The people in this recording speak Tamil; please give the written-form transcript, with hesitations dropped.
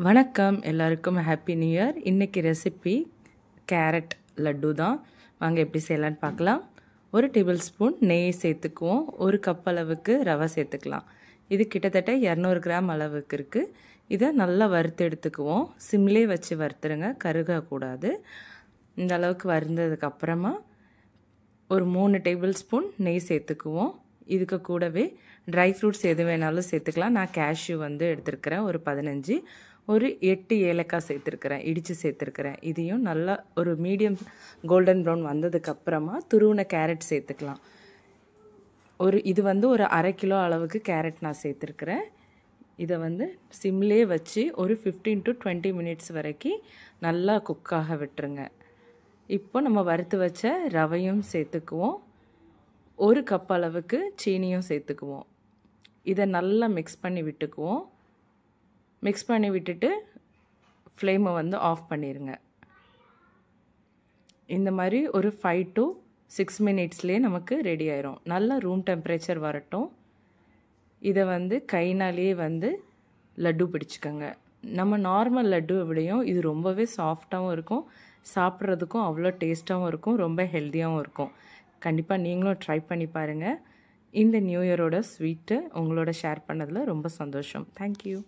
வணக்கம் எல்லாருக்கும் ஹாப்பி நியூ இயர். இன்றைக்கி ரெசிபி கேரட் லட்டு தான். வாங்க எப்படி செய்யலான்னு பார்க்கலாம். 1 டேபிள் ஸ்பூன் நெய் சேர்த்துக்குவோம். 1 கப் அளவுக்கு ரவை சேர்த்துக்கலாம். இது கிட்டத்தட்ட 200 கிராம் அளவுக்கு இருக்குது. இதை நல்லா வறுத்து எடுத்துக்குவோம். சிம்லே வச்சு வறுத்துருங்க, கருகக்கூடாது. இந்த அளவுக்கு வறுந்ததுக்கப்புறமா ஒரு 3 டேபிள் ஸ்பூன் நெய் சேர்த்துக்குவோம். இதுக்கு கூடவே ட்ரை ஃப்ரூட்ஸ் எது வேணாலும் சேர்த்துக்கலாம். நான் கேஷ்யூ எடுத்துருக்கிறேன் ஒரு 15, ஒரு 8 ஏலக்காய் சேர்த்துருக்கிறேன், இடித்து சேர்த்துருக்கிறேன். இதையும் நல்லா ஒரு மீடியம் கோல்டன் ப்ரௌன் வந்ததுக்கப்புறமா துருவின கேரட் சேர்த்துக்கலாம். இது ஒரு 1/2 கிலோ அளவுக்கு கேரட் நான் சேர்த்துருக்கிறேன். இதை சிம்லே வச்சு ஒரு 15 to 20 மினிட்ஸ் வரைக்கும் நல்லா குக்காக விட்டுருங்க. இப்போ நம்ம வறுத்து வச்ச ரவையும் சேர்த்துக்குவோம். 1 கப் அளவுக்கு சீனியும் சேர்த்துக்குவோம். இதை நல்லா மிக்ஸ் பண்ணி விட்டுக்குவோம். மிக்ஸ் பண்ணி விட்டுட்டு ஃப்ளேமை ஆஃப் பண்ணிடுங்க. இந்த மாதிரி ஒரு 5 to 6 மினிட்ஸ்லேயே நமக்கு ரெடி ஆயிரும். நல்லா ரூம் டெம்பரேச்சர் வரட்டும். இதை கைனாலேயே லட்டு பிடிச்சிக்கோங்க. நம்ம நார்மல் லட்டு விடையும் இது ரொம்பவே சாஃப்டாகவும் இருக்கும், சாப்பிட்றதுக்கும் அவ்வளோ டேஸ்ட்டாகவும் இருக்கும், ரொம்ப ஹெல்த்தியாகவும் இருக்கும். கண்டிப்பாக நீங்களும் ட்ரை பண்ணி பாருங்கள். இந்த நியூ இயரோட ஸ்வீட்டு உங்களோட ஷேர் பண்ணதில் ரொம்ப சந்தோஷம். தேங்க்யூ.